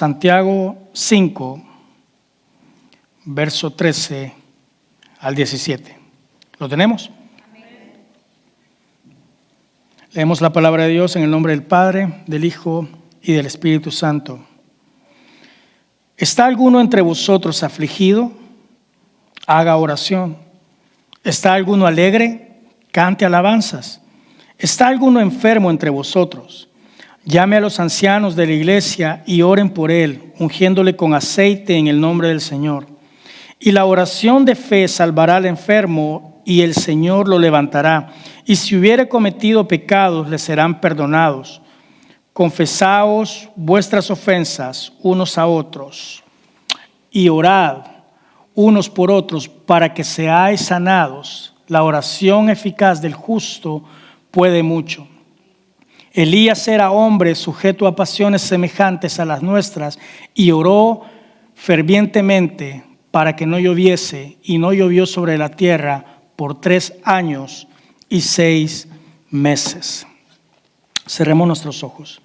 Santiago 5, verso 13 al 17. ¿Lo tenemos? Amén. Leemos la palabra de Dios en el nombre del Padre, del Hijo y del Espíritu Santo. ¿Está alguno entre vosotros afligido? Haga oración. ¿Está alguno alegre? Cante alabanzas. ¿Está alguno enfermo entre vosotros? Llame a los ancianos de la iglesia y oren por él, ungiéndole con aceite en el nombre del Señor. Y la oración de fe salvará al enfermo y el Señor lo levantará. Y si hubiere cometido pecados, le serán perdonados. Confesaos vuestras ofensas unos a otros y orad unos por otros para que seáis sanados. La oración eficaz del justo puede mucho. Elías era hombre sujeto a pasiones semejantes a las nuestras y oró fervientemente para que no lloviese, y no llovió sobre la tierra por 3 años y 6 meses. Cerremos nuestros ojos.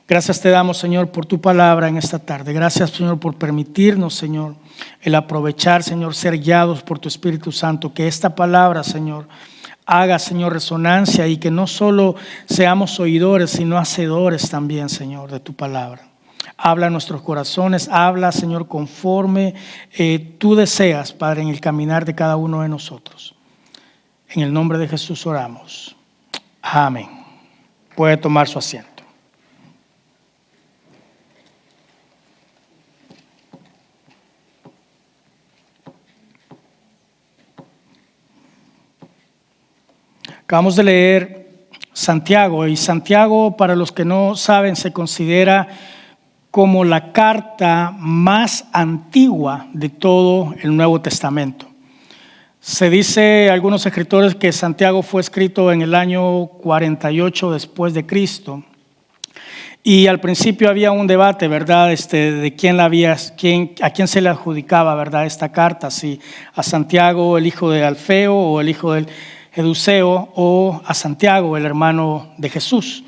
Gracias te damos, Señor, por tu palabra en esta tarde. Gracias, Señor, por permitirnos, Señor, el aprovechar, Señor, ser guiados por tu Espíritu Santo. Que esta palabra, Señor, haga, Señor, resonancia y que no solo seamos oidores, sino hacedores también, Señor, de tu palabra. Habla en nuestros corazones, habla, Señor, conforme tú deseas, Padre, en el caminar de cada uno de nosotros. En el nombre de Jesús oramos. Amén. Puede tomar su asiento. Acabamos de leer Santiago, y Santiago, para los que no saben, se considera como la carta más antigua de todo el Nuevo Testamento. Se dice, algunos escritores, que Santiago fue escrito en el año 48 después de Cristo. Y al principio había un debate, ¿verdad? De a quién se le adjudicaba, ¿verdad? Esta carta, si a Santiago, el hijo de Alfeo, o el hijo del Eduseo, o a Santiago, el hermano de Jesús,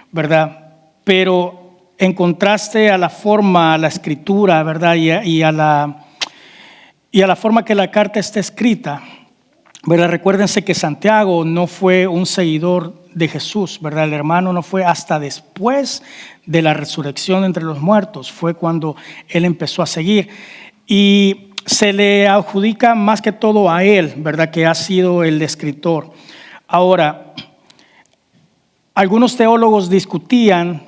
¿verdad? Pero en contraste a la forma, a la escritura, ¿verdad? Y a la forma que la carta está escrita, ¿verdad? Recuérdense que Santiago no fue un seguidor de Jesús, ¿verdad? El hermano no fue hasta después de la resurrección entre los muertos, fue cuando él empezó a seguir. Y se le adjudica más que todo a él, ¿verdad? Que ha sido el escritor. Ahora, algunos teólogos discutían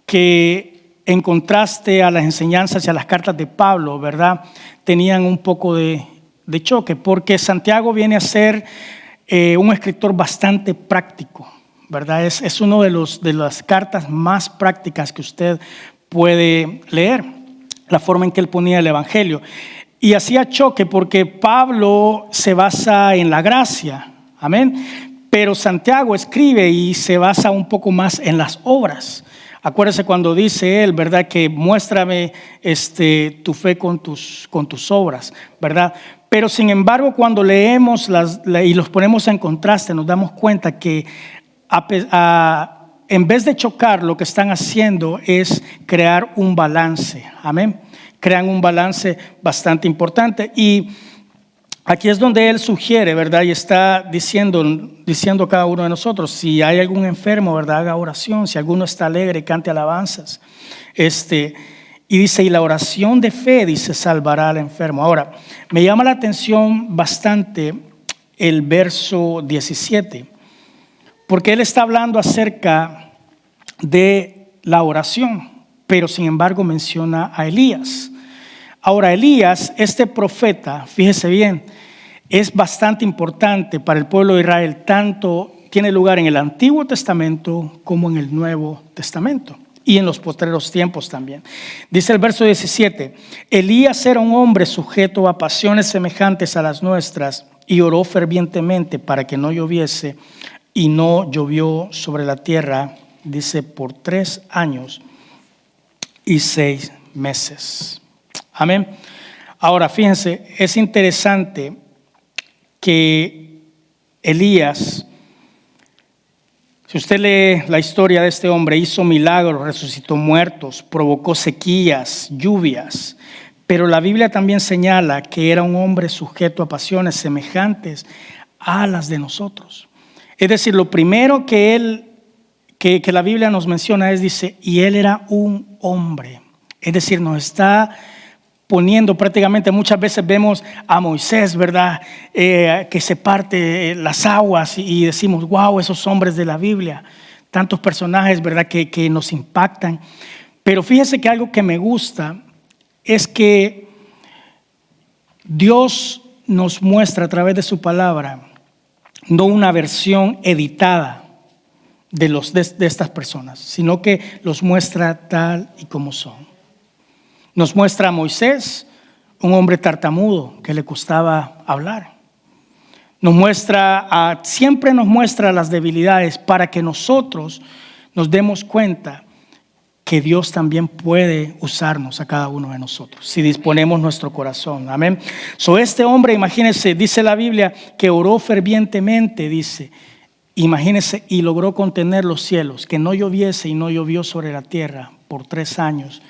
que, en contraste a las enseñanzas y a las cartas de Pablo, ¿verdad?, tenían un poco de choque, porque Santiago viene a ser un escritor bastante práctico, ¿verdad? Es uno de las cartas más prácticas que usted puede leer, la forma en que él ponía el evangelio. Y hacía choque porque Pablo se basa en la gracia, amén, pero Santiago escribe y se basa un poco más en las obras. Acuérdese cuando dice él, ¿verdad?, que muéstrame tu fe con tus obras, ¿verdad? Pero sin embargo, cuando leemos y los ponemos en contraste, nos damos cuenta que en vez de chocar, lo que están haciendo es crear un balance, amén. Crean un balance bastante importante. Y aquí es donde él sugiere, ¿verdad? Y está diciendo a cada uno de nosotros, si hay algún enfermo, ¿verdad?, haga oración. Si alguno está alegre, cante alabanzas. Y dice, y la oración de fe, dice, salvará al enfermo. Ahora, me llama la atención bastante el verso 17, porque él está hablando acerca de la oración, pero sin embargo menciona a Elías. Ahora, Elías, este profeta, fíjese bien, es bastante importante para el pueblo de Israel, tanto tiene lugar en el Antiguo Testamento como en el Nuevo Testamento y en los postreros tiempos también. Dice el verso 17, Elías era un hombre sujeto a pasiones semejantes a las nuestras y oró fervientemente para que no lloviese, y no llovió sobre la tierra, dice, por 3 años y 6 meses. Amén. Ahora, fíjense, es interesante que Elías Si usted lee la historia de este hombre, hizo milagros, resucitó muertos, provocó sequías, lluvias, pero la Biblia también señala que era un hombre sujeto a pasiones semejantes a las de nosotros. Es decir, lo primero que la Biblia nos menciona dice, y él era un hombre. Es decir, nos está poniendo prácticamente, muchas veces vemos a Moisés, ¿verdad? Que se parte las aguas y decimos, wow, esos hombres de la Biblia, tantos personajes, ¿verdad? Que nos impactan. Pero fíjese que algo que me gusta es que Dios nos muestra a través de su palabra, no una versión editada de estas personas, sino que los muestra tal y como son. Nos muestra a Moisés, un hombre tartamudo que le costaba hablar. Siempre nos muestra las debilidades para que nosotros nos demos cuenta que Dios también puede usarnos a cada uno de nosotros, si disponemos nuestro corazón. Amén. Este hombre, imagínense, dice la Biblia, que oró fervientemente, dice, imagínense, y logró contener los cielos, que no lloviese y no llovió sobre la tierra por 3 años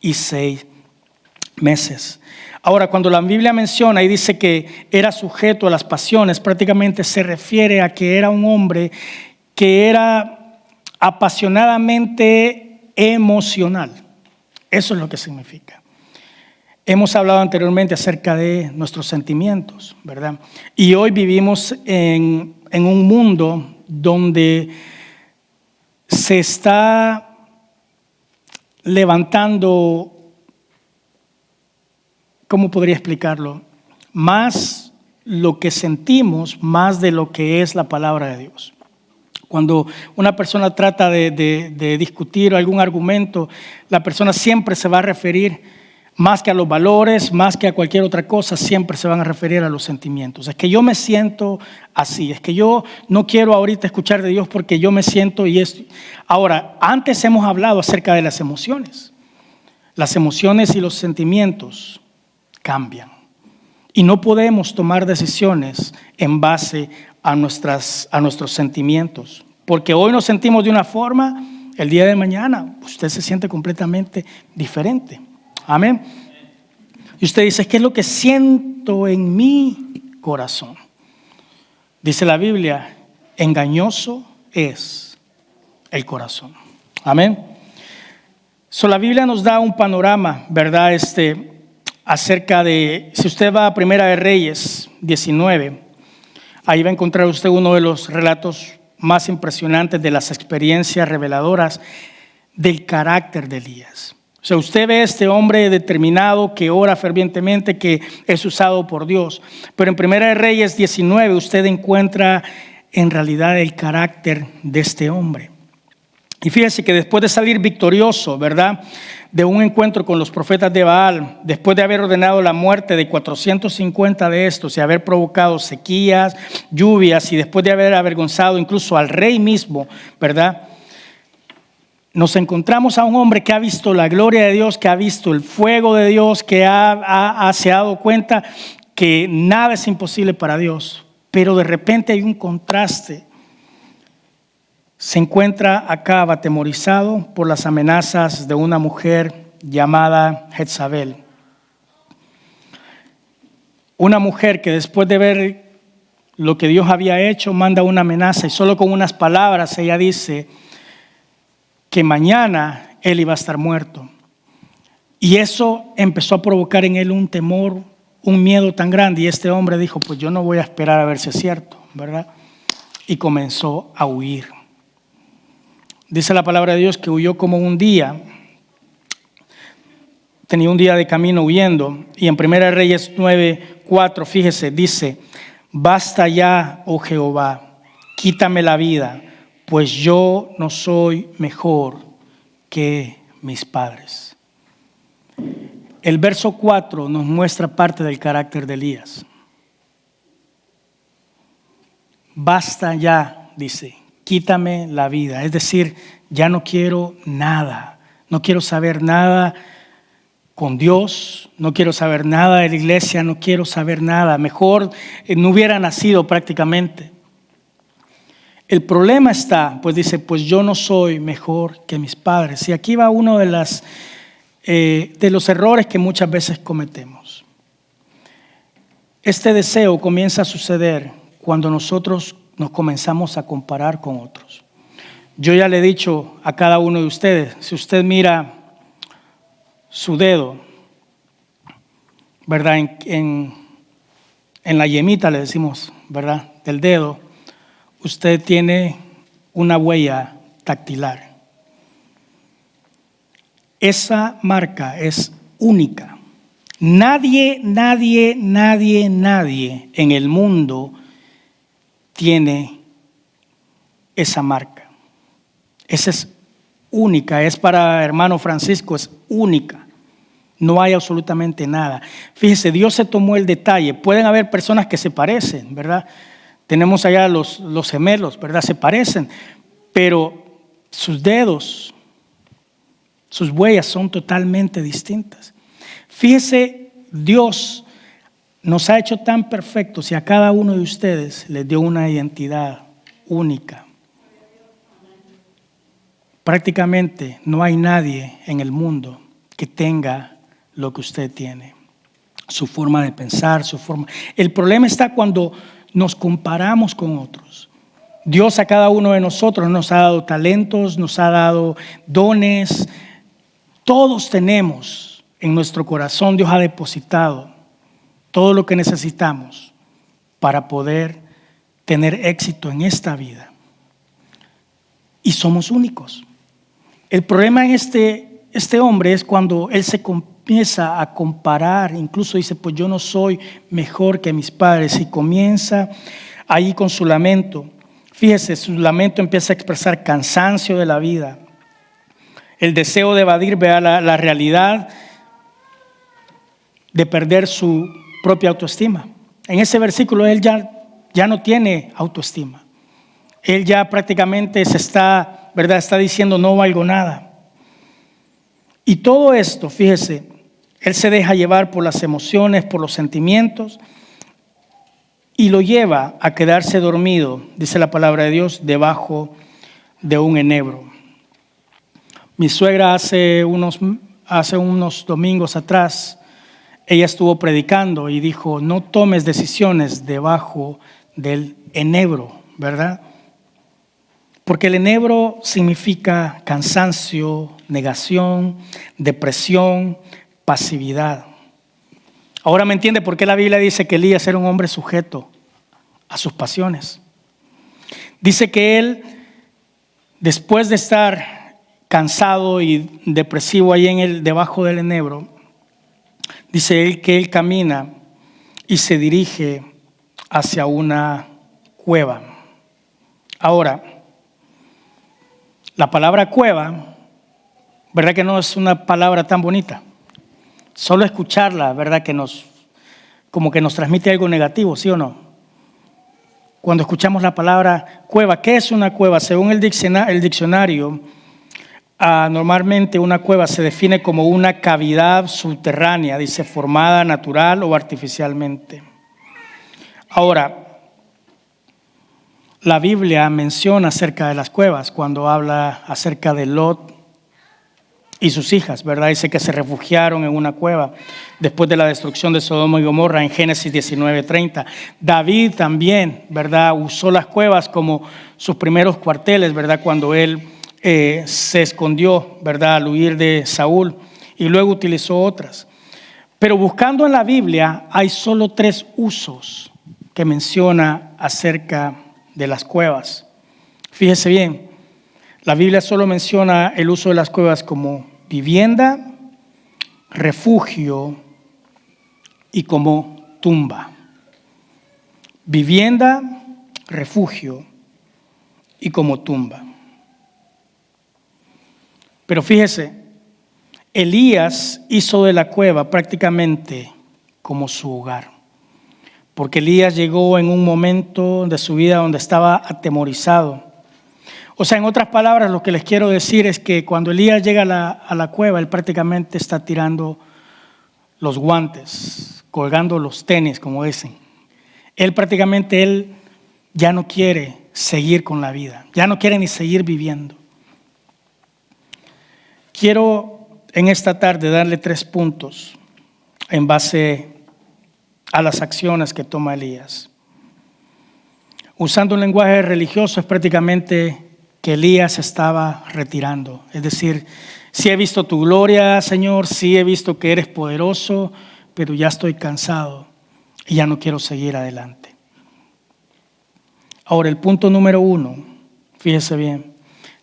y 6 meses. Ahora, cuando la Biblia menciona y dice que era sujeto a las pasiones, prácticamente se refiere a que era un hombre que era apasionadamente emocional. Eso es lo que significa. Hemos hablado anteriormente acerca de nuestros sentimientos, ¿verdad? Y hoy vivimos en un mundo donde se está levantando, ¿cómo podría explicarlo? Más lo que sentimos, más de lo que es la palabra de Dios. Cuando una persona trata de discutir algún argumento, la persona siempre se va a referir más que a los valores, más que a cualquier otra cosa, siempre se van a referir a los sentimientos. Es que yo me siento así, es que yo no quiero ahorita escuchar de Dios porque yo me siento y esto. Ahora, antes hemos hablado acerca de las emociones. Las emociones y los sentimientos cambian. Y no podemos tomar decisiones en base a nuestros sentimientos. Porque hoy nos sentimos de una forma, el día de mañana usted se siente completamente diferente. Amén. Y usted dice, ¿qué es lo que siento en mi corazón? Dice la Biblia, engañoso es el corazón. Amén. La Biblia nos da un panorama, ¿verdad? Acerca de, si usted va a Primera de Reyes 19, ahí va a encontrar usted uno de los relatos más impresionantes de las experiencias reveladoras del carácter de Elías. Usted ve a este hombre determinado que ora fervientemente, que es usado por Dios. Pero en Primera de Reyes 19 usted encuentra en realidad el carácter de este hombre. Y fíjese que después de salir victorioso, ¿verdad?, de un encuentro con los profetas de Baal, después de haber ordenado la muerte de 450 de estos y haber provocado sequías, lluvias y después de haber avergonzado incluso al rey mismo, ¿verdad?, nos encontramos a un hombre que ha visto la gloria de Dios, que ha visto el fuego de Dios, que se ha dado cuenta que nada es imposible para Dios. Pero de repente hay un contraste. Se encuentra acá atemorizado por las amenazas de una mujer llamada Jezabel. Una mujer que después de ver lo que Dios había hecho, manda una amenaza y solo con unas palabras ella dice que mañana él iba a estar muerto. Y eso empezó a provocar en él un temor, un miedo tan grande. Y este hombre dijo, pues yo no voy a esperar a ver si es cierto, ¿verdad? Y comenzó a huir. Dice la palabra de Dios que huyó como un día. Tenía un día de camino huyendo. Y en 1 Reyes 9:4, fíjese, dice, basta ya, oh Jehová, quítame la vida, pues yo no soy mejor que mis padres. El verso 4 nos muestra parte del carácter de Elías. Basta ya, dice, quítame la vida. Es decir, ya no quiero nada. No quiero saber nada con Dios. No quiero saber nada de la iglesia. No quiero saber nada. Mejor no hubiera nacido prácticamente. El problema está, pues dice, pues yo no soy mejor que mis padres. Y aquí va uno de los errores que muchas veces cometemos. Este deseo comienza a suceder cuando nosotros nos comenzamos a comparar con otros. Yo ya le he dicho a cada uno de ustedes, si usted mira su dedo, ¿verdad? En la yemita le decimos, ¿verdad? Del dedo, usted tiene una huella dactilar. Esa marca es única. Nadie en el mundo tiene esa marca. Esa es única, es para hermano Francisco, es única. No hay absolutamente nada. Fíjese, Dios se tomó el detalle. Pueden haber personas que se parecen, ¿verdad? Tenemos allá los gemelos, ¿verdad? Se parecen, pero sus dedos, sus huellas son totalmente distintas. Fíjese, Dios nos ha hecho tan perfectos y a cada uno de ustedes les dio una identidad única. Prácticamente no hay nadie en el mundo que tenga lo que usted tiene. Su forma de pensar, su forma. El problema está cuando nos comparamos con otros. Dios a cada uno de nosotros nos ha dado talentos, nos ha dado dones. Todos tenemos en nuestro corazón, Dios ha depositado todo lo que necesitamos para poder tener éxito en esta vida. Y somos únicos. El problema en este hombre es cuando él se comienza a comparar, incluso dice, pues yo no soy mejor que mis padres, y comienza ahí con su lamento. Fíjese, su lamento empieza a expresar cansancio de la vida, el deseo de evadir, vea la realidad de perder su propia autoestima. En ese versículo él ya no tiene autoestima. Él ya prácticamente está diciendo no valgo nada. Y todo esto, fíjese, él se deja llevar por las emociones, por los sentimientos y lo lleva a quedarse dormido, dice la palabra de Dios, debajo de un enebro. Mi suegra hace unos domingos atrás, ella estuvo predicando y dijo, no tomes decisiones debajo del enebro, ¿verdad? Porque el enebro significa cansancio, negación, depresión, pasividad. Ahora me entiende por qué la Biblia dice que Elías era un hombre sujeto a sus pasiones. Dice que él, después de estar cansado y depresivo ahí debajo del enebro, dice él que él camina y se dirige hacia una cueva. Ahora, la palabra cueva, ¿verdad que no es una palabra tan bonita? Solo escucharla, ¿verdad que como que nos transmite algo negativo, ¿sí o no? Cuando escuchamos la palabra cueva, ¿qué es una cueva? Según el diccionario, normalmente una cueva se define como una cavidad subterránea, dice, formada natural o artificialmente. Ahora, la Biblia menciona acerca de las cuevas cuando habla acerca de Lot y sus hijas, ¿verdad? Dice que se refugiaron en una cueva después de la destrucción de Sodoma y Gomorra en Génesis 19:30. David también, ¿verdad? Usó las cuevas como sus primeros cuarteles, ¿verdad? Cuando él se escondió, ¿verdad? Al huir de Saúl, y luego utilizó otras. Pero buscando en la Biblia hay solo 3 usos que menciona acerca de las cuevas. Fíjese bien, la Biblia solo menciona el uso de las cuevas como vivienda, refugio y como tumba. Vivienda, refugio y como tumba. Pero fíjese, Elías hizo de la cueva prácticamente como su hogar. Porque Elías llegó en un momento de su vida donde estaba atemorizado. O sea, en otras palabras, lo que les quiero decir es que cuando Elías llega a la cueva, él prácticamente está tirando los guantes, colgando los tenis, como dicen. Él ya no quiere seguir con la vida, ya no quiere ni seguir viviendo. Quiero en esta tarde darle 3 puntos en base a las acciones que toma Elías. Usando un lenguaje religioso, es prácticamente que Elías estaba retirando. Es decir, sí he visto tu gloria, Señor, sí he visto que eres poderoso, pero ya estoy cansado y ya no quiero seguir adelante. Ahora, el punto número 1, fíjese bien,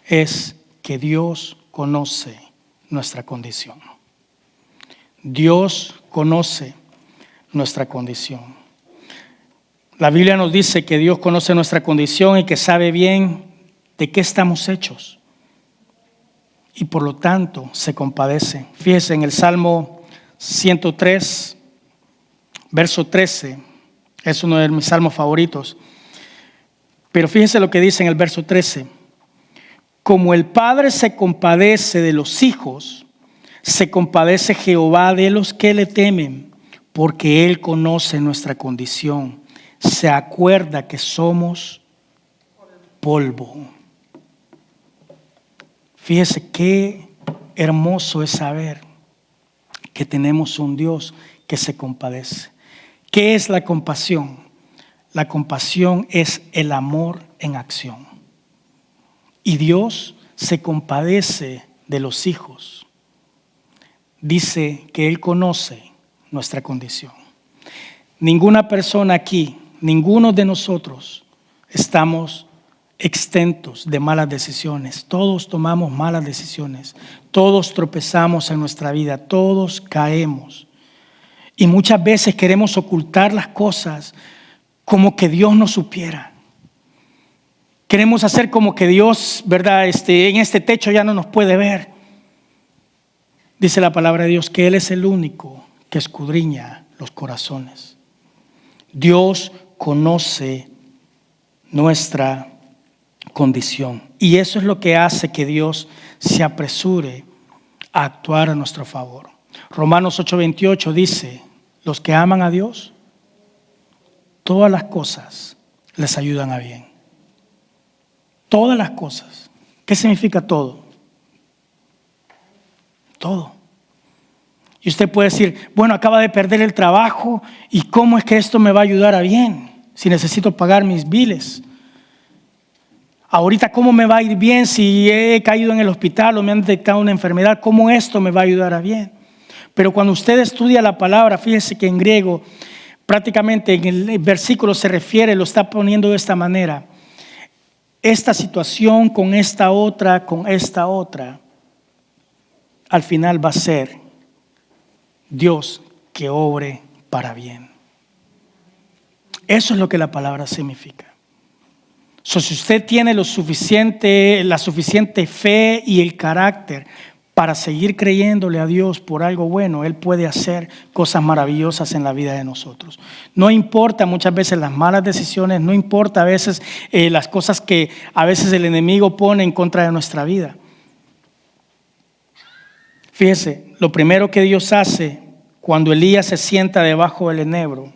es que Dios conoce nuestra condición. Dios conoce nuestra condición. La Biblia nos dice que Dios conoce nuestra condición y que sabe bien de qué estamos hechos. Y por lo tanto se compadece. Fíjese en el Salmo 103, verso 13. Es uno de mis salmos favoritos. Pero fíjese lo que dice en el verso 13. Como el Padre se compadece de los hijos, se compadece Jehová de los que le temen, porque Él conoce nuestra condición. Se acuerda que somos polvo. Fíjese qué hermoso es saber que tenemos un Dios que se compadece. ¿Qué es la compasión? La compasión es el amor en acción. Y Dios se compadece de los hijos. Dice que Él conoce nuestra condición. Ninguna persona aquí, ninguno de nosotros estamos exentos de malas decisiones. Todos tomamos malas decisiones. Todos tropezamos en nuestra vida. Todos caemos. Y muchas veces queremos ocultar las cosas como que Dios no supiera. Queremos hacer como que Dios, ¿verdad? En este techo ya no nos puede ver. Dice la palabra de Dios que Él es el único que escudriña los corazones. Dios conoce nuestra condición. Y eso es lo que hace que Dios se apresure a actuar a nuestro favor. Romanos 8:28 dice, los que aman a Dios, todas las cosas les ayudan a bien. Todas las cosas. ¿Qué significa todo? Todo. Y usted puede decir, bueno, acaba de perder el trabajo y ¿cómo es que esto me va a ayudar a bien? Si necesito pagar mis biles. Ahorita, ¿cómo me va a ir bien si he caído en el hospital o me han detectado una enfermedad? ¿Cómo esto me va a ayudar a bien? Pero cuando usted estudia la palabra, fíjese que en griego, prácticamente en el versículo se refiere, lo está poniendo de esta manera. Esta situación con esta otra, al final va a ser Dios que obre para bien. Eso es lo que la palabra significa. Si usted tiene la suficiente fe y el carácter para seguir creyéndole a Dios por algo bueno, Él puede hacer cosas maravillosas en la vida de nosotros. No importa muchas veces las malas decisiones, no importa a veces las cosas que a veces el enemigo pone en contra de nuestra vida. Fíjese, lo primero que Dios hace cuando Elías se sienta debajo del enebro,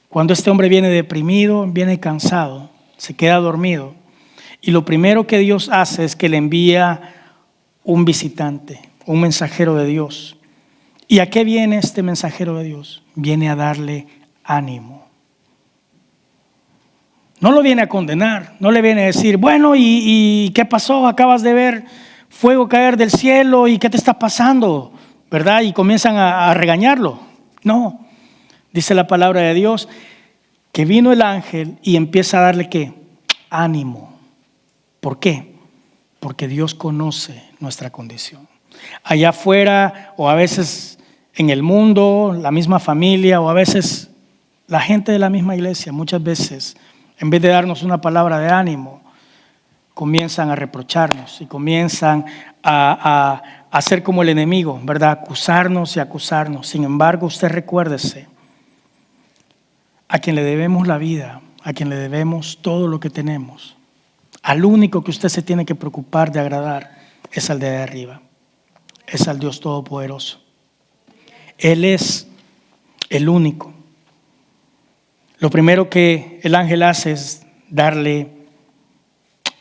cuando este hombre viene deprimido, viene cansado, se queda dormido, y lo primero que Dios hace es que le envía un visitante, un mensajero de Dios. ¿Y a qué viene este mensajero de Dios? Viene a darle ánimo. No lo viene a condenar, no le viene a decir, bueno, ¿y qué pasó? Acabas de ver fuego caer del cielo y ¿qué te está pasando? ¿Verdad? Y comienzan a regañarlo. No, dice la palabra de Dios que vino el ángel y empieza a darle ¿qué? Ánimo. ¿Por qué? Porque Dios conoce nuestra condición. Allá afuera o a veces en el mundo, la misma familia o a veces la gente de la misma iglesia, muchas veces en vez de darnos una palabra de ánimo, comienzan a reprocharnos y comienzan a hacer como el enemigo, ¿verdad? Acusarnos y acusarnos. Sin embargo, usted recuérdese, a quien le debemos la vida, a quien le debemos todo lo que tenemos, al único que usted se tiene que preocupar de agradar es al de arriba, es al Dios Todopoderoso. Él es el único. Lo primero que el ángel hace es darle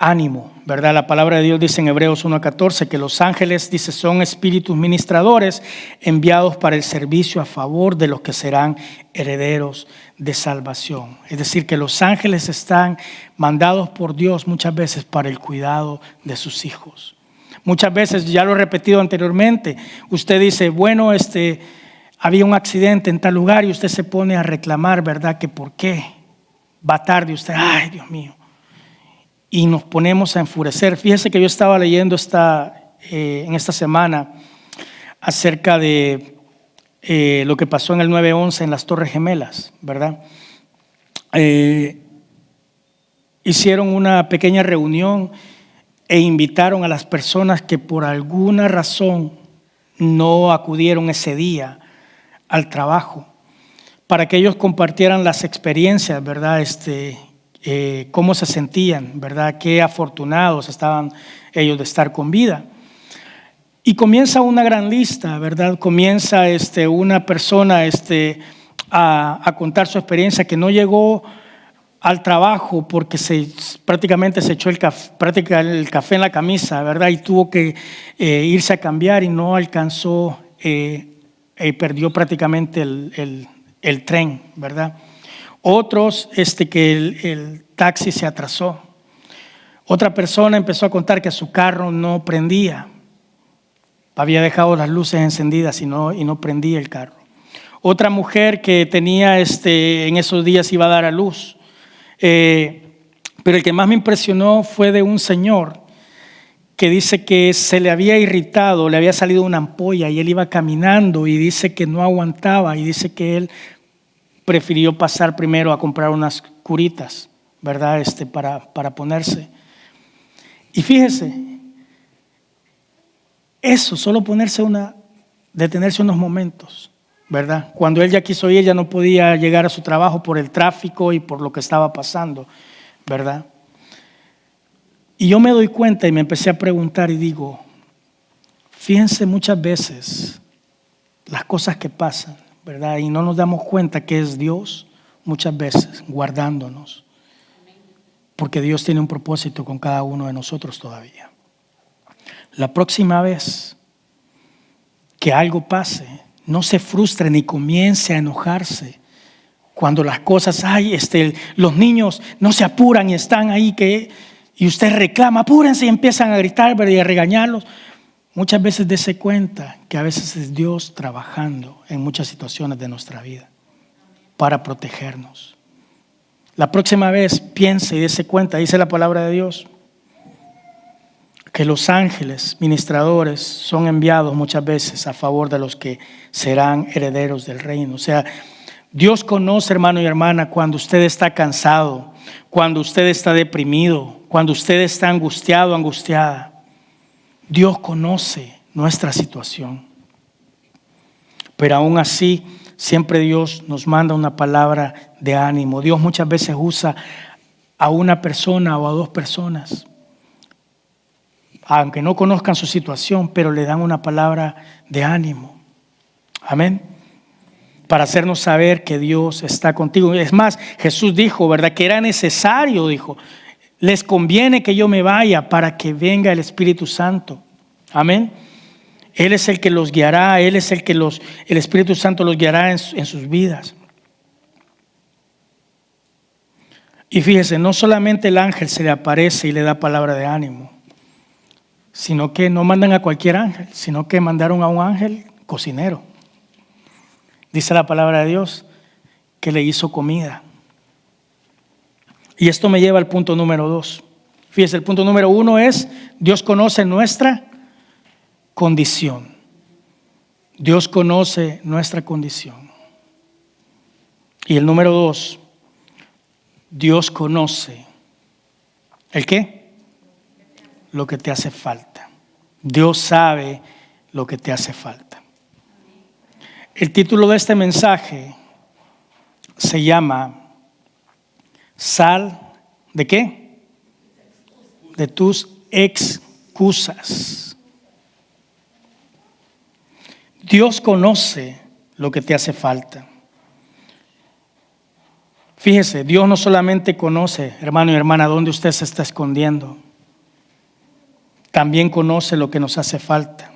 ánimo, ¿verdad? La palabra de Dios dice en Hebreos 1:14 que los ángeles, dice, son espíritus ministradores enviados para el servicio a favor de los que serán herederos de salvación. Es decir, que los ángeles están mandados por Dios muchas veces para el cuidado de sus hijos. Muchas veces, ya lo he repetido anteriormente, usted dice, bueno, había un accidente en tal lugar y usted se pone a reclamar, ¿verdad? Que por qué va tarde usted, ay, Dios mío. Y nos ponemos a enfurecer. Fíjese que yo estaba leyendo en esta semana acerca de lo que pasó en el 9/11 en las Torres Gemelas, ¿verdad? Hicieron una pequeña reunión e invitaron a las personas que por alguna razón no acudieron ese día al trabajo para que ellos compartieran las experiencias, ¿verdad? Cómo se sentían, ¿verdad? Qué afortunados estaban ellos de estar con vida. Y comienza una gran lista, ¿verdad? Comienza una persona a contar su experiencia, que no llegó al trabajo porque prácticamente se echó el café en la camisa, ¿verdad? Y tuvo que irse a cambiar y no alcanzó, perdió prácticamente el tren, ¿verdad? Otros, que el taxi se atrasó. Otra persona empezó a contar que su carro no prendía. Había dejado las luces encendidas y no prendía el carro. Otra mujer que tenía, en esos días iba a dar a luz. Pero el que más me impresionó fue de un señor que dice que se le había irritado, le había salido una ampolla y él iba caminando y dice que no aguantaba y dice que él prefirió pasar primero a comprar unas curitas, ¿verdad? Para ponerse. Y fíjese, eso, solo detenerse unos momentos, ¿verdad? Cuando él ya quiso ir, ya no podía llegar a su trabajo por el tráfico y por lo que estaba pasando, ¿verdad? Y yo me doy cuenta y me empecé a preguntar y digo, fíjense muchas veces las cosas que pasan, ¿verdad? Y no nos damos cuenta que es Dios muchas veces guardándonos, porque Dios tiene un propósito con cada uno de nosotros todavía. La próxima vez que algo pase, no se frustre ni comience a enojarse cuando las cosas, los niños no se apuran y están ahí y usted reclama, apúrense, y empiezan a gritar, ¿verdad? Y a regañarlos. Muchas veces dése cuenta que a veces es Dios trabajando en muchas situaciones de nuestra vida para protegernos. La próxima vez piense y dése cuenta, dice la palabra de Dios, que los ángeles ministradores son enviados muchas veces a favor de los que serán herederos del reino. O sea, Dios conoce, hermano y hermana, cuando usted está cansado, cuando usted está deprimido, cuando usted está angustiado, angustiada. Dios conoce nuestra situación, pero aún así siempre Dios nos manda una palabra de ánimo. Dios muchas veces usa a una persona o a dos personas, aunque no conozcan su situación, pero le dan una palabra de ánimo. Amén. Para hacernos saber que Dios está contigo. Es más, Jesús dijo, ¿verdad? Que era necesario, dijo, les conviene que yo me vaya para que venga el Espíritu Santo. Amén. Él es el que los guiará, Él es el que el Espíritu Santo los guiará en sus vidas. Y fíjese, no solamente el ángel se le aparece y le da palabra de ánimo, sino que no mandan a cualquier ángel, sino que mandaron a un ángel cocinero. Dice la palabra de Dios que le hizo comida. Y esto me lleva al punto número 2. Fíjese, el punto número 1 es, Dios conoce nuestra condición. Dios conoce nuestra condición. Y el número 2, Dios conoce ¿el qué? Lo que te hace falta. Dios sabe lo que te hace falta. El título de este mensaje se llama Sal ¿de qué? De tus excusas. Dios conoce lo que te hace falta. Fíjese, Dios no solamente conoce, hermano y hermana, dónde usted se está escondiendo. también conoce lo que nos hace falta.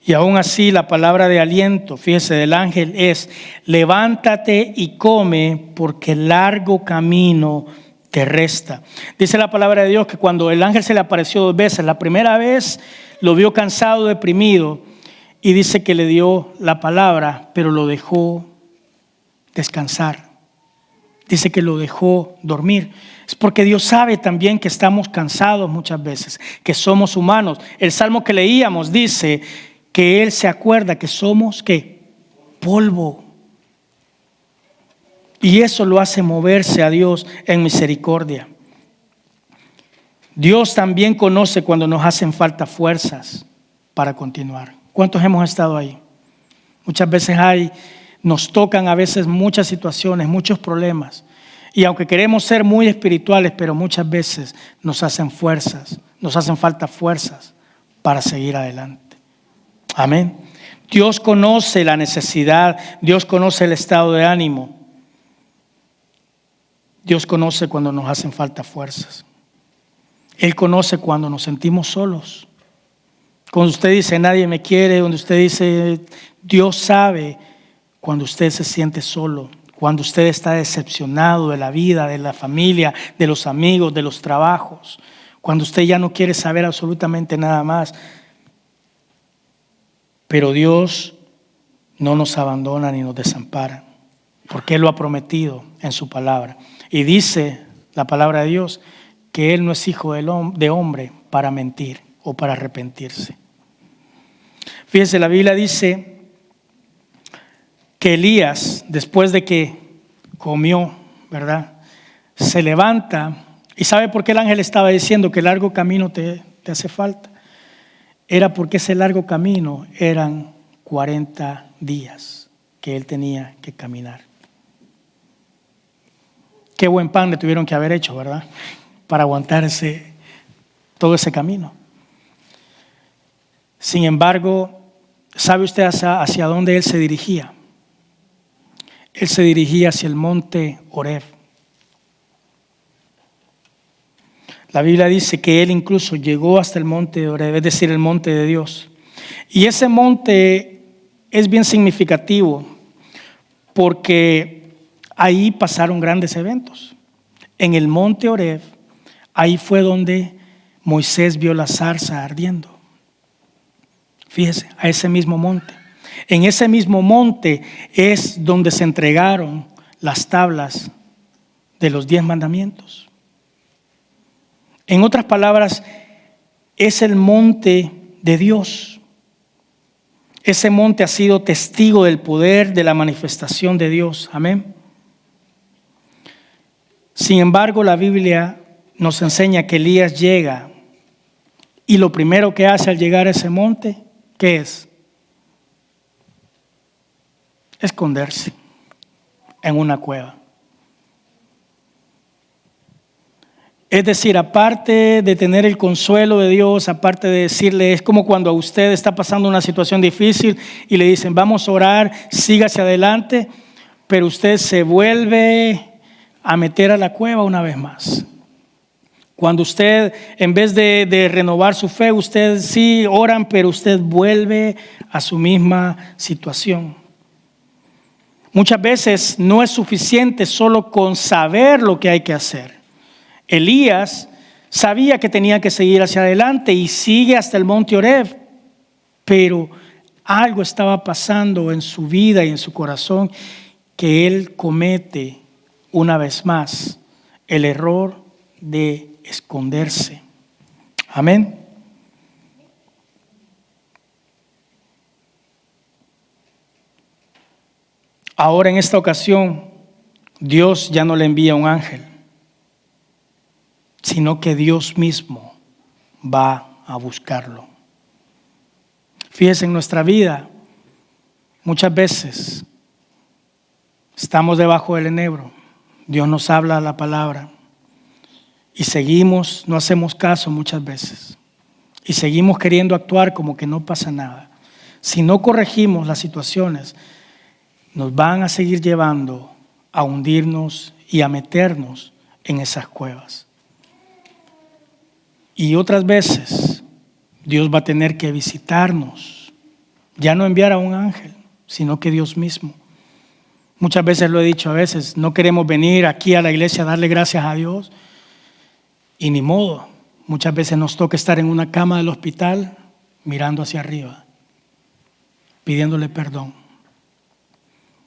Y aún así la palabra de aliento, fíjese, del ángel es: levántate y come, porque largo camino te resta. Dice la palabra de Dios que cuando el ángel se le apareció 2 veces, la primera vez lo vio cansado, deprimido, y dice que le dio la palabra, pero lo dejó descansar. Dice que lo dejó dormir. Es porque Dios sabe también que estamos cansados muchas veces, que somos humanos. El salmo que leíamos dice que Él se acuerda que somos, ¿qué? Polvo. Y eso lo hace moverse a Dios en misericordia. Dios también conoce cuando nos hacen falta fuerzas para continuar. ¿Cuántos hemos estado ahí? Muchas veces nos tocan a veces muchas situaciones, muchos problemas. Y aunque queremos ser muy espirituales, pero muchas veces nos hacen falta fuerzas para seguir adelante. Amén. Dios conoce la necesidad, Dios conoce el estado de ánimo. Dios conoce cuando nos hacen falta fuerzas. Él conoce cuando nos sentimos solos. Cuando usted dice nadie me quiere, cuando usted dice, Dios sabe cuando usted se siente solo, cuando usted está decepcionado de la vida, de la familia, de los amigos, de los trabajos, cuando usted ya no quiere saber absolutamente nada más. Pero Dios no nos abandona ni nos desampara, porque Él lo ha prometido en su palabra. Y dice la palabra de Dios que Él no es hijo de hombre para mentir o para arrepentirse. Fíjense, la Biblia dice que Elías, después de que comió, ¿verdad?, se levanta. ¿Y sabe por qué el ángel estaba diciendo que largo camino te hace falta? Era porque ese largo camino eran 40 días que él tenía que caminar. Qué buen pan le tuvieron que haber hecho, ¿verdad?, para aguantar todo ese camino. Sin embargo, ¿sabe usted hacia dónde él se dirigía? Él se dirigía hacia el monte Horeb. La Biblia dice que él incluso llegó hasta el monte Horeb, es decir, el monte de Dios. Y ese monte es bien significativo porque ahí pasaron grandes eventos. En el monte Horeb, ahí fue donde Moisés vio la zarza ardiendo. Fíjese, a ese mismo monte. En ese mismo monte es donde se entregaron las tablas de los 10 mandamientos. En otras palabras, es el monte de Dios. Ese monte ha sido testigo del poder de la manifestación de Dios. Amén. Sin embargo, la Biblia nos enseña que Elías llega y lo primero que hace al llegar a ese monte, ¿qué es? Esconderse en una cueva. Es decir, aparte de tener el consuelo de Dios, aparte de decirle, es como cuando a usted está pasando una situación difícil y le dicen, vamos a orar, sígase adelante, pero usted se vuelve a meter a la cueva una vez más. Cuando usted, en vez de renovar su fe, usted sí oran, pero usted vuelve a su misma situación. Muchas veces no es suficiente solo con saber lo que hay que hacer. Elías sabía que tenía que seguir hacia adelante y sigue hasta el monte Horeb, pero algo estaba pasando en su vida y en su corazón que él comete una vez más el error de esconderse. Amén. Ahora en esta ocasión, Dios ya no le envía un ángel, sino que Dios mismo va a buscarlo. Fíjese, en nuestra vida, muchas veces estamos debajo del enebro. Dios nos habla la palabra y seguimos, no hacemos caso muchas veces. Y seguimos queriendo actuar como que no pasa nada. Si no corregimos las situaciones, nos van a seguir llevando a hundirnos y a meternos en esas cuevas. Y otras veces Dios va a tener que visitarnos. Ya no enviar a un ángel, sino que Dios mismo. Muchas veces lo he dicho, a veces no queremos venir aquí a la iglesia a darle gracias a Dios. Y ni modo. Muchas veces nos toca estar en una cama del hospital mirando hacia arriba, pidiéndole perdón.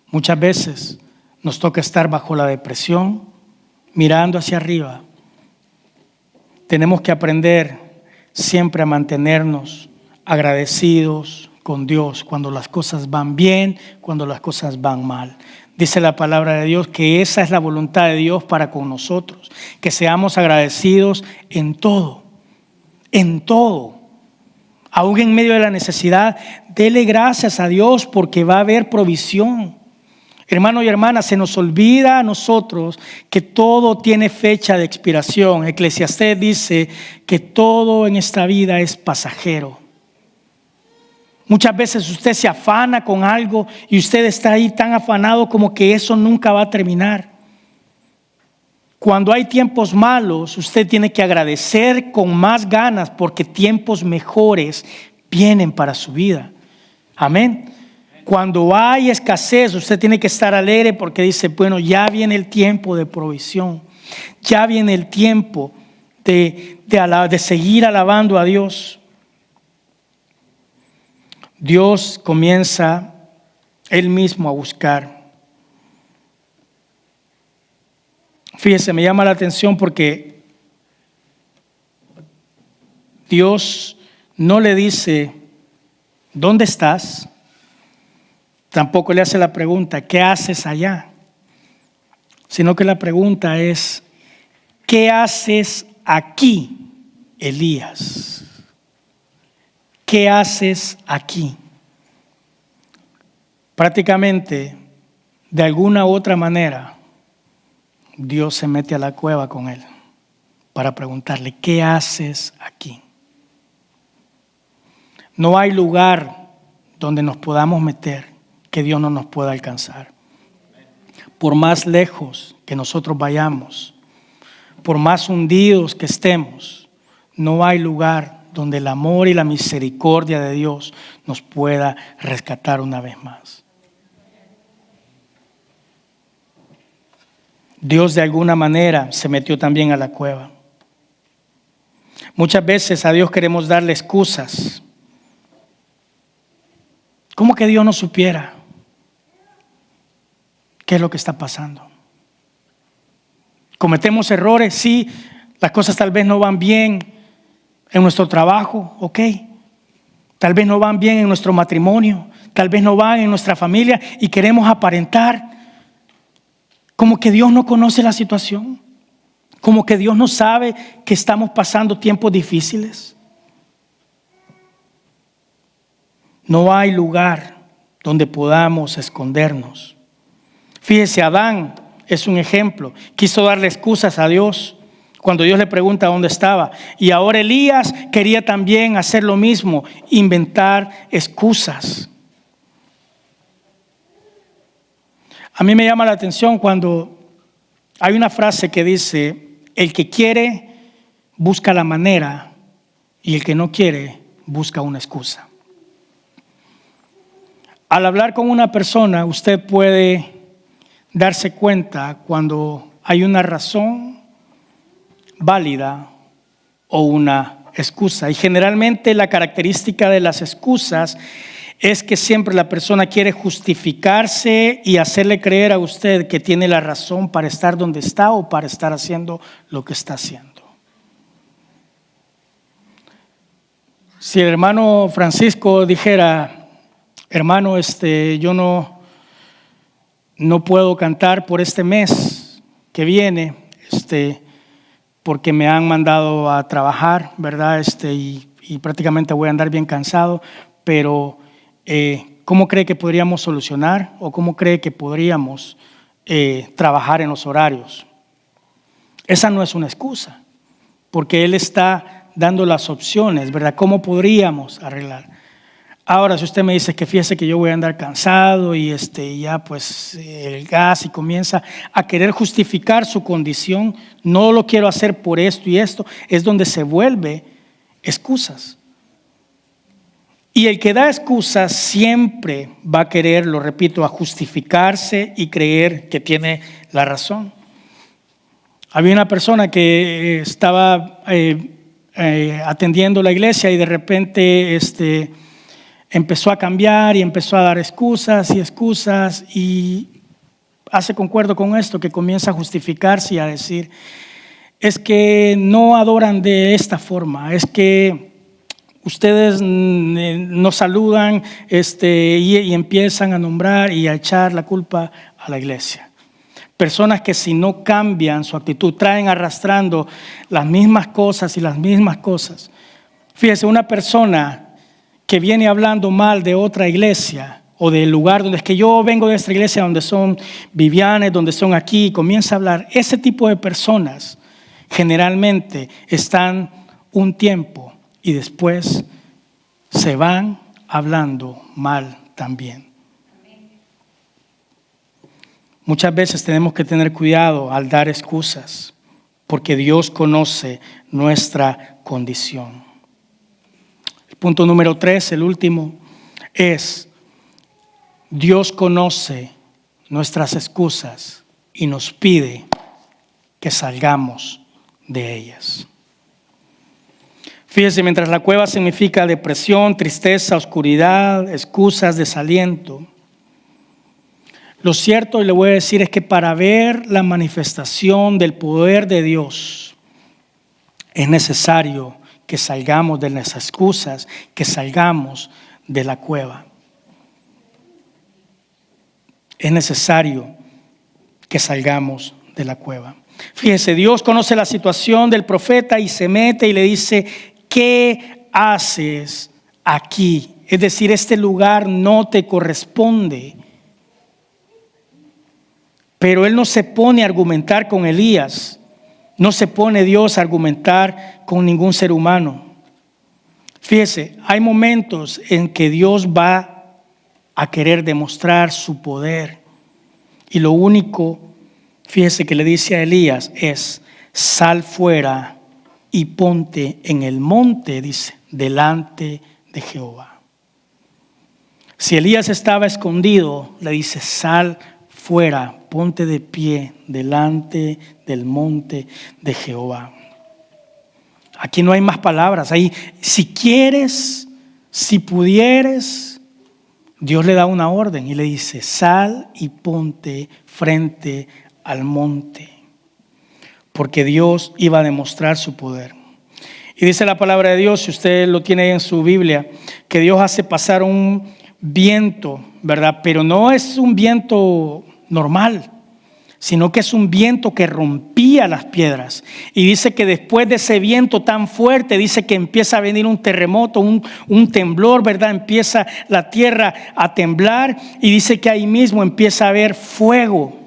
Muchas veces nos toca estar bajo la depresión, mirando hacia arriba. Tenemos que aprender siempre a mantenernos agradecidos con Dios cuando las cosas van bien, cuando las cosas van mal. Dice la palabra de Dios que esa es la voluntad de Dios para con nosotros, que seamos agradecidos en todo, en todo. Aún en medio de la necesidad, dele gracias a Dios porque va a haber provisión. Hermanos y hermanas, se nos olvida a nosotros que todo tiene fecha de expiración. Eclesiastés dice que todo en esta vida es pasajero. Muchas veces usted se afana con algo y usted está ahí tan afanado como que eso nunca va a terminar. Cuando hay tiempos malos, usted tiene que agradecer con más ganas porque tiempos mejores vienen para su vida. Amén. Cuando hay escasez, usted tiene que estar alegre porque dice, bueno, ya viene el tiempo de provisión. Ya viene el tiempo de seguir alabando a Dios. Dios comienza Él mismo a buscar. Fíjese, me llama la atención porque Dios no le dice, ¿dónde estás? Tampoco le hace la pregunta, ¿qué haces allá? Sino que la pregunta es, ¿qué haces aquí, Elías? ¿Qué haces aquí? Prácticamente, de alguna u otra manera, Dios se mete a la cueva con él para preguntarle, ¿qué haces aquí? No hay lugar donde nos podamos meter que Dios no nos pueda alcanzar. Por más lejos que nosotros vayamos, por más hundidos que estemos, no hay lugar donde el amor y la misericordia de Dios nos pueda rescatar una vez más. Dios de alguna manera se metió también a la cueva. Muchas veces a Dios queremos darle excusas. ¿Cómo que Dios no supiera qué es lo que está pasando? Cometemos errores, sí, las cosas tal vez no van bien en nuestro trabajo, ok. Tal vez no van bien en nuestro matrimonio, tal vez no van en nuestra familia y queremos aparentar como que Dios no conoce la situación, como que Dios no sabe que estamos pasando tiempos difíciles. No hay lugar donde podamos escondernos. Fíjese, Adán es un ejemplo. Quiso darle excusas a Dios cuando Dios le pregunta dónde estaba. Y ahora Elías quería también hacer lo mismo, inventar excusas. A mí me llama la atención cuando hay una frase que dice, el que quiere busca la manera y el que no quiere busca una excusa. Al hablar con una persona, usted puede darse cuenta cuando hay una razón válida o una excusa. Y generalmente la característica de las excusas es que siempre la persona quiere justificarse y hacerle creer a usted que tiene la razón para estar donde está o para estar haciendo lo que está haciendo. Si el hermano Francisco dijera, hermano, yo no puedo cantar por este mes que viene, porque me han mandado a trabajar, ¿verdad? Y prácticamente voy a andar bien cansado, pero ¿cómo cree que podríamos solucionar o cómo cree que podríamos trabajar en los horarios? Esa no es una excusa, porque él está dando las opciones, ¿verdad? ¿Cómo podríamos arreglar? Ahora, si usted me dice que fíjese que yo voy a andar cansado y ya pues el gas y comienza a querer justificar su condición, no lo quiero hacer por esto y esto, es donde se vuelve excusas. Y el que da excusas siempre va a querer, lo repito, a justificarse y creer que tiene la razón. Había una persona que estaba atendiendo la iglesia y de repente empezó a cambiar y empezó a dar excusas y hace concuerdo con esto, que comienza a justificarse y a decir, es que no adoran de esta forma, es que ustedes nos saludan y empiezan a nombrar y a echar la culpa a la iglesia. Personas que si no cambian su actitud, traen arrastrando las mismas cosas y las mismas cosas. Fíjese, una persona que viene hablando mal de otra iglesia o del lugar donde es que yo vengo de esta iglesia, donde son Vivianes, donde son aquí, y comienza a hablar. Ese tipo de personas generalmente están un tiempo y después se van hablando mal también. Muchas veces tenemos que tener cuidado al dar excusas, porque Dios conoce nuestra condición. El punto número 3, el último, es Dios conoce nuestras excusas y nos pide que salgamos de ellas. Fíjese, mientras la cueva significa depresión, tristeza, oscuridad, excusas, desaliento, lo cierto, y le voy a decir, es que para ver la manifestación del poder de Dios es necesario que salgamos de las excusas, que salgamos de la cueva. Es necesario que salgamos de la cueva. Fíjese, Dios conoce la situación del profeta y se mete y le dice, ¿qué haces aquí? Es decir, este lugar no te corresponde. Pero él no se pone a argumentar con Elías, no se pone Dios a argumentar con ningún ser humano. Fíjese, hay momentos en que Dios va a querer demostrar su poder. Y lo único, fíjese, que le dice a Elías es, sal fuera y ponte en el monte, dice, delante de Jehová. Si Elías estaba escondido, le dice, sal fuera, ponte de pie delante del monte de Jehová. Aquí no hay más palabras. Ahí, si quieres, si pudieres, Dios le da una orden y le dice, sal y ponte frente al monte. Porque Dios iba a demostrar su poder. Y dice la palabra de Dios, si usted lo tiene en su Biblia, que Dios hace pasar un viento, ¿verdad? Pero no es un viento normal, sino que es un viento que rompía las piedras. Y dice que después de ese viento tan fuerte, dice que empieza a venir un terremoto, un temblor, ¿verdad? Empieza la tierra a temblar y dice que ahí mismo empieza a haber fuego.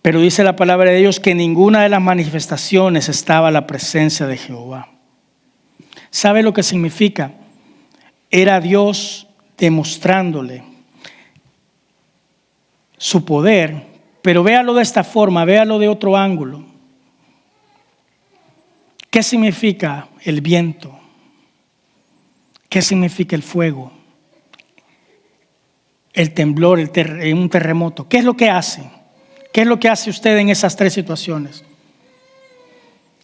Pero dice la palabra de Dios que en ninguna de las manifestaciones estaba la presencia de Jehová. ¿Sabe lo que significa? Era Dios demostrándole su poder, pero véalo de esta forma, véalo de otro ángulo. ¿Qué significa el viento? ¿Qué significa el fuego? El temblor, un terremoto. ¿Qué es lo que hace? ¿Qué es lo que hace usted en esas tres situaciones?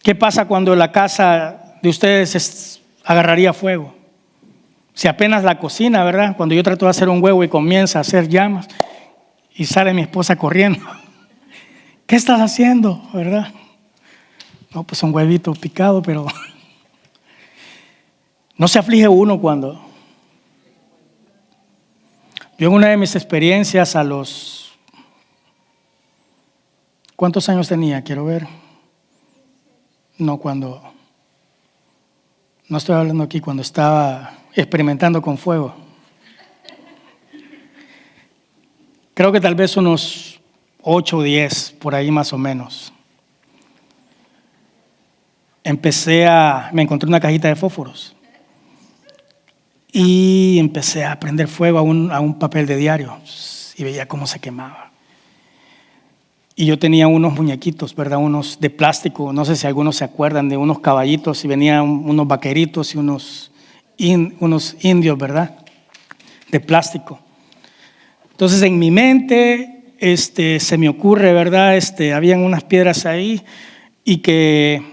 ¿Qué pasa cuando la casa de ustedes agarraría fuego? Si apenas la cocina, ¿verdad? Cuando yo trato de hacer un huevo y comienza a hacer llamas y sale mi esposa corriendo. ¿Qué estás haciendo, verdad? No, pues un huevito picado, pero no se aflige uno cuando... Yo en una de mis experiencias a los... ¿Cuántos años tenía? Quiero ver. No, cuando... No estoy hablando aquí, cuando estaba experimentando con fuego. Creo que tal vez unos 8 o 10, por ahí más o menos. Me encontré una cajita de fósforos y empecé a prender fuego a un papel de diario y veía cómo se quemaba. Y yo tenía unos muñequitos, ¿verdad? Unos de plástico, no sé si algunos se acuerdan de unos caballitos y venían unos vaqueritos y unos indios, ¿verdad? De plástico. Entonces en mi mente se me ocurre, ¿verdad? Habían unas piedras ahí y que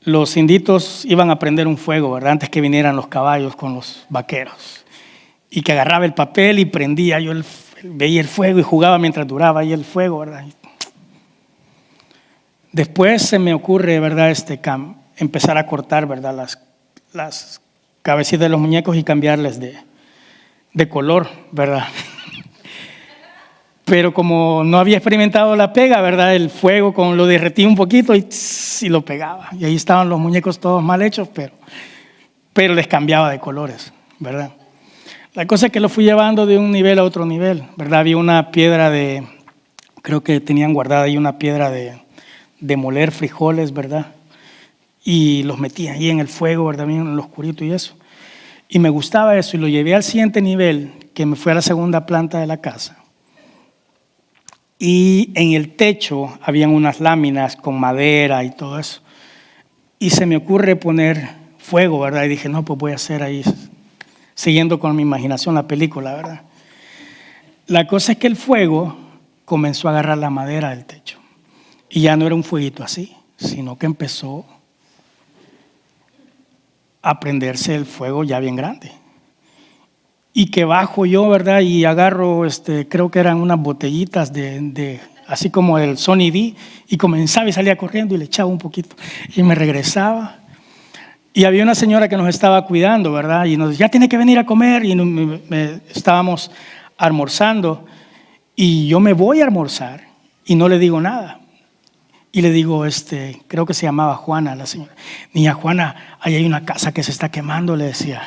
los inditos iban a prender un fuego, ¿verdad? Antes que vinieran los caballos con los vaqueros. Y que agarraba el papel y prendía, yo veía el fuego y jugaba mientras duraba ahí el fuego, ¿verdad? Después se me ocurre, ¿verdad? Empezar a cortar, ¿verdad? Las cabecitas de los muñecos y cambiarles de color, ¿verdad? Pero como no había experimentado la pega, ¿verdad? El fuego lo derretí un poquito y lo pegaba. Y ahí estaban los muñecos todos mal hechos, pero les cambiaba de colores, ¿verdad? La cosa es que lo fui llevando de un nivel a otro nivel, ¿verdad? Había una piedra creo que tenían guardada ahí una piedra de moler frijoles, ¿verdad? Y los metía ahí en el fuego, ¿verdad? Bien en lo oscurito y eso. Y me gustaba eso y lo llevé al siguiente nivel, que me fue a la segunda planta de la casa. Y en el techo habían unas láminas con madera y todo eso. Y se me ocurre poner fuego, ¿verdad? Y dije, no, pues voy a hacer ahí, siguiendo con mi imaginación la película, ¿verdad? La cosa es que el fuego comenzó a agarrar la madera del techo. Y ya no era un fueguito así, sino que empezó a prenderse el fuego ya bien grande. Y que bajo yo, ¿verdad? Y agarro, creo que eran unas botellitas así como el Sony D, y comenzaba y salía corriendo y le echaba un poquito. Y me regresaba. Y había una señora que nos estaba cuidando, ¿verdad? Y nos decía, ya tiene que venir a comer. Y estábamos almorzando. Y yo me voy a almorzar y no le digo nada. Y le digo, creo que se llamaba Juana, la señora. Niña Juana, ahí hay una casa que se está quemando, le decía.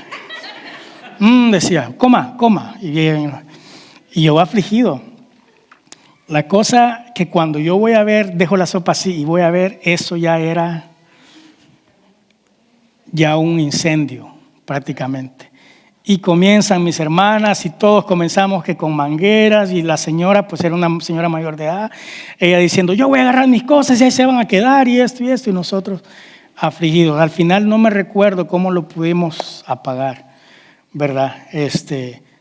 Decía, coma. Y yo afligido. La cosa que cuando yo voy a ver, dejo la sopa así y voy a ver, eso ya era ya un incendio prácticamente. Y comienzan mis hermanas y todos comenzamos que con mangueras y la señora, pues era una señora mayor de edad, ella diciendo, yo voy a agarrar mis cosas y ahí se van a quedar y esto, y nosotros afligidos. Al final no me recuerdo cómo lo pudimos apagar, ¿verdad?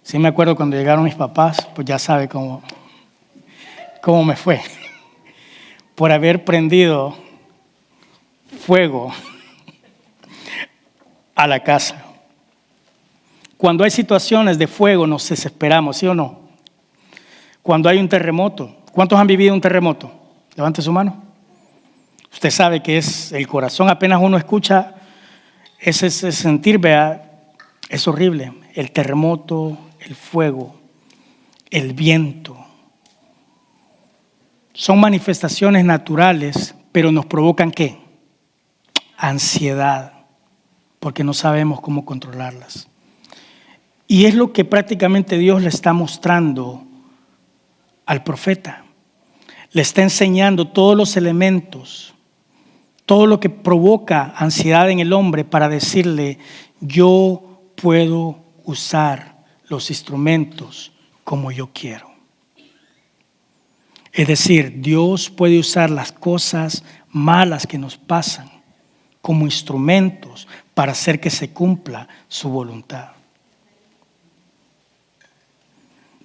Sí me acuerdo cuando llegaron mis papás, pues ya sabe cómo me fue por haber prendido fuego a la casa. Cuando hay situaciones de fuego nos desesperamos, ¿sí o no? Cuando hay un terremoto, ¿cuántos han vivido un terremoto? Levante su mano. Usted sabe que es el corazón, apenas uno escucha ese sentir, vea, es horrible. El terremoto, el fuego, el viento. Son manifestaciones naturales, pero nos provocan ¿qué? Ansiedad, porque no sabemos cómo controlarlas. Y es lo que prácticamente Dios le está mostrando al profeta. Le está enseñando todos los elementos, todo lo que provoca ansiedad en el hombre para decirle, yo puedo usar los instrumentos como yo quiero. Es decir, Dios puede usar las cosas malas que nos pasan como instrumentos para hacer que se cumpla su voluntad.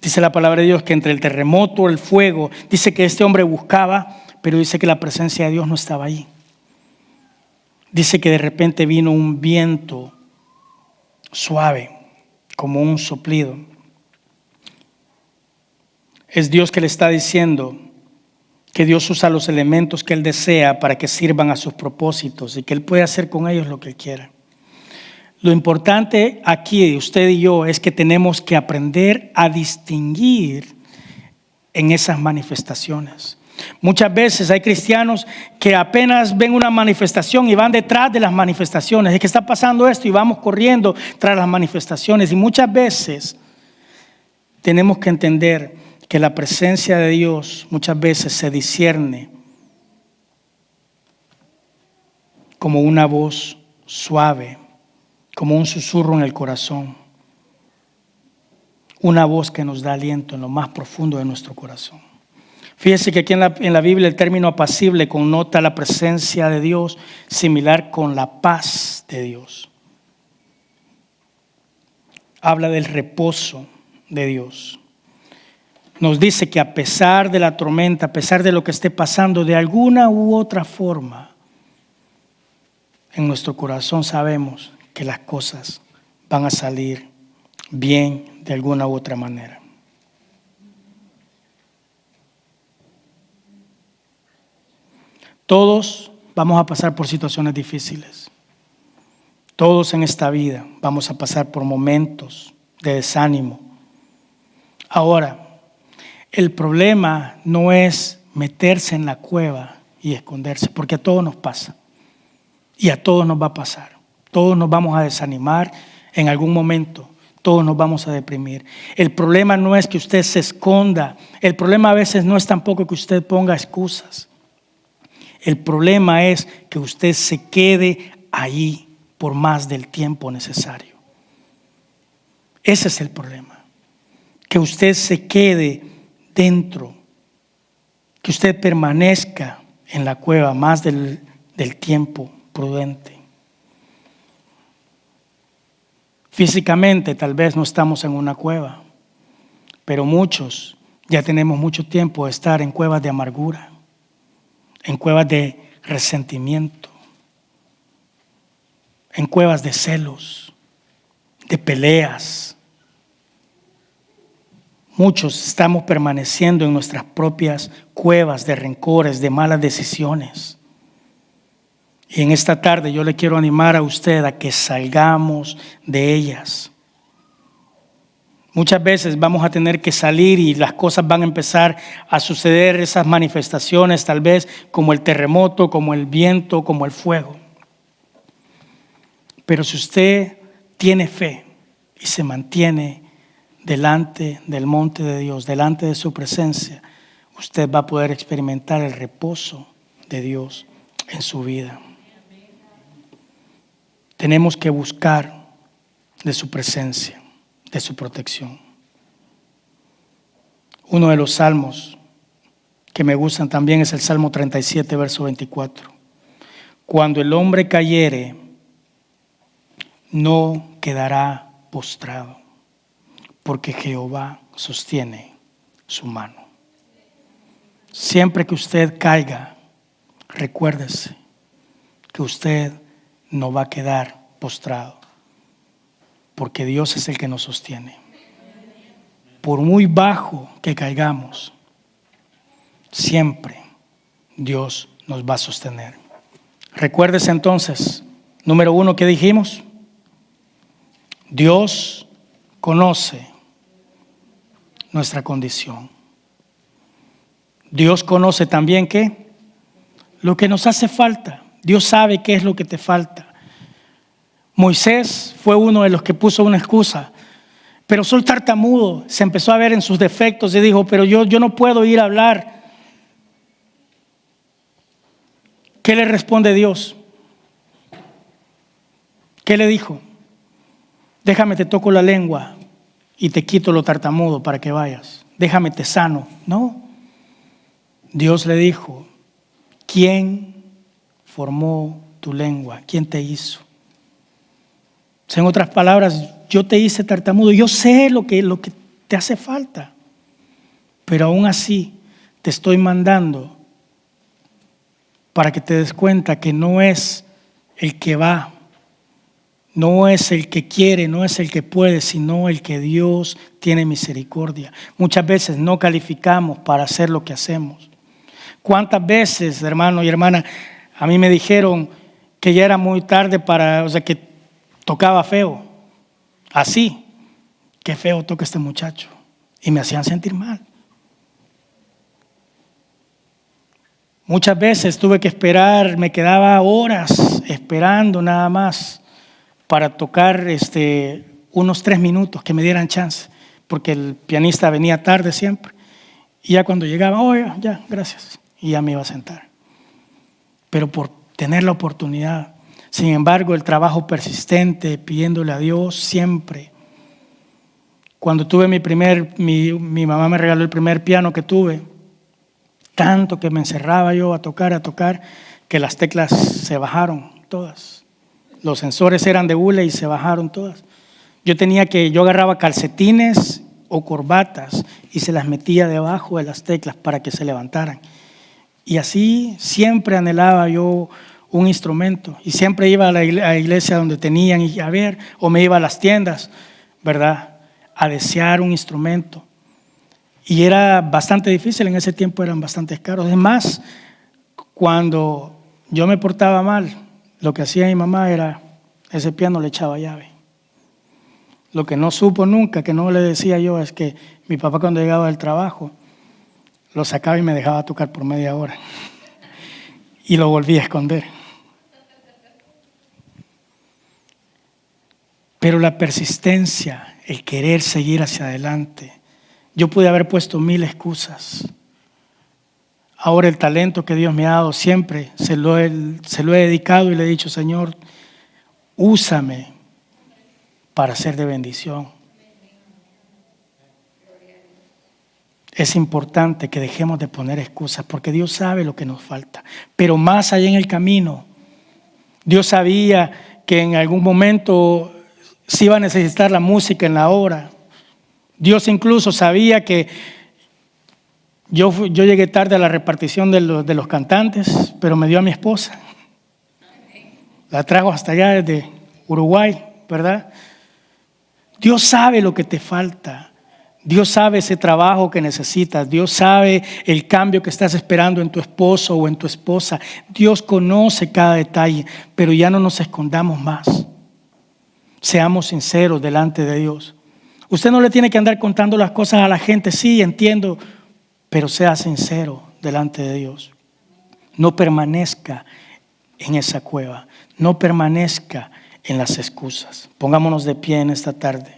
Dice la palabra de Dios que entre el terremoto, el fuego, dice que este hombre buscaba, pero dice que la presencia de Dios no estaba ahí. Dice que de repente vino un viento suave, como un soplido. Es Dios que le está diciendo que Dios usa los elementos que Él desea para que sirvan a sus propósitos y que Él puede hacer con ellos lo que Él quiera. Lo importante aquí, usted y yo, es que tenemos que aprender a distinguir en esas manifestaciones. Muchas veces hay cristianos que apenas ven una manifestación y van detrás de las manifestaciones. Es que está pasando esto y vamos corriendo tras las manifestaciones. Y muchas veces tenemos que entender que la presencia de Dios muchas veces se discierne como una voz suave, como un susurro en el corazón, una voz que nos da aliento en lo más profundo de nuestro corazón. Fíjese que aquí en la Biblia el término apacible connota la presencia de Dios, similar con la paz de Dios. Habla del reposo de Dios. Nos dice que a pesar de la tormenta, a pesar de lo que esté pasando, de alguna u otra forma, en nuestro corazón sabemos que las cosas van a salir bien de alguna u otra manera. Todos vamos a pasar por situaciones difíciles. Todos en esta vida vamos a pasar por momentos de desánimo. Ahora, el problema no es meterse en la cueva y esconderse, porque a todos nos pasa. Y a todos nos va a pasar. Todos nos vamos a desanimar en algún momento. Todos nos vamos a deprimir. El problema no es que usted se esconda. El problema a veces no es tampoco que usted ponga excusas. El problema es que usted se quede ahí por más del tiempo necesario. Ese es el problema. Que usted se quede dentro. Que usted permanezca en la cueva más del tiempo prudente. Físicamente tal vez no estamos en una cueva, pero muchos ya tenemos mucho tiempo de estar en cuevas de amargura, en cuevas de resentimiento, en cuevas de celos, de peleas. Muchos estamos permaneciendo en nuestras propias cuevas de rencores, de malas decisiones. Y en esta tarde yo le quiero animar a usted a que salgamos de ellas. Muchas veces vamos a tener que salir y las cosas van a empezar a suceder, esas manifestaciones tal vez como el terremoto, como el viento, como el fuego. Pero si usted tiene fe y se mantiene delante del monte de Dios, delante de su presencia, usted va a poder experimentar el reposo de Dios en su vida. Tenemos que buscar de su presencia, de su protección. Uno de los salmos que me gustan también es el Salmo 37, verso 24. Cuando el hombre cayere, no quedará postrado, porque Jehová sostiene su mano. Siempre que usted caiga, recuérdese que usted no va a quedar postrado, porque Dios es el que nos sostiene. Por muy bajo que caigamos, siempre Dios nos va a sostener. Recuérdese entonces, número 1, ¿qué dijimos? Dios conoce nuestra condición. Dios conoce también ¿qué? Lo que nos hace falta. Dios sabe qué es lo que te falta. Moisés fue uno de los que puso una excusa, pero soy tartamudo. Se empezó a ver en sus defectos y dijo, pero yo no puedo ir a hablar. ¿Qué le responde Dios? ¿Qué le dijo? Déjame te toco la lengua y te quito lo tartamudo para que vayas. Déjame te sano. No. Dios le dijo, ¿quién formó tu lengua? ¿Quién te hizo? En otras palabras, yo te hice tartamudo. Yo sé lo que te hace falta. Pero aún así te estoy mandando para que te des cuenta que no es el que va, no es el que quiere, no es el que puede, sino el que Dios tiene misericordia. Muchas veces no calificamos para hacer lo que hacemos. ¿Cuántas veces, hermano y hermana, a mí me dijeron que ya era muy tarde que tocaba feo? Así, qué feo toca este muchacho. Y me hacían sentir mal. Muchas veces tuve que esperar, me quedaba horas esperando nada más para tocar unos 3 minutos que me dieran chance, porque el pianista venía tarde siempre. Y ya cuando llegaba, ya, gracias. Y ya me iba a sentar. Pero por tener la oportunidad. Sin embargo, el trabajo persistente, pidiéndole a Dios siempre. Cuando tuve mi mamá me regaló el primer piano que tuve. tanto que me encerraba yo a tocar, que las teclas se bajaron todas. Los sensores eran de hule y se bajaron todas. Yo agarraba calcetines o corbatas y se las metía debajo de las teclas para que se levantaran. Y así siempre anhelaba yo un instrumento. Y siempre iba a la iglesia donde tenían y a ver, o me iba a las tiendas, ¿verdad?, a desear un instrumento. Y era bastante difícil, en ese tiempo eran bastante caros. Es más, cuando yo me portaba mal, lo que hacía mi mamá era, ese piano le echaba llave. Lo que no supo nunca, que no le decía yo, es que mi papá cuando llegaba del trabajo, lo sacaba y me dejaba tocar por media hora. Y lo volvía a esconder. Pero la persistencia, el querer seguir hacia adelante. Yo pude haber puesto 1000 excusas. Ahora el talento que Dios me ha dado siempre se lo he dedicado y le he dicho, Señor, úsame para ser de bendición. Es importante que dejemos de poner excusas porque Dios sabe lo que nos falta. Pero más allá en el camino, Dios sabía que en algún momento se iba a necesitar la música en la obra. Dios incluso sabía que yo llegué tarde a la repartición de los cantantes, pero me dio a mi esposa. La trajo hasta allá desde Uruguay, ¿verdad? Dios sabe lo que te falta. Dios sabe ese trabajo que necesitas. Dios sabe el cambio que estás esperando en tu esposo o en tu esposa. Dios conoce cada detalle, pero ya no nos escondamos más. Seamos sinceros delante de Dios. Usted no le tiene que andar contando las cosas a la gente. Sí, entiendo, pero sea sincero delante de Dios. No permanezca en esa cueva. No permanezca en las excusas. Pongámonos de pie en esta tarde.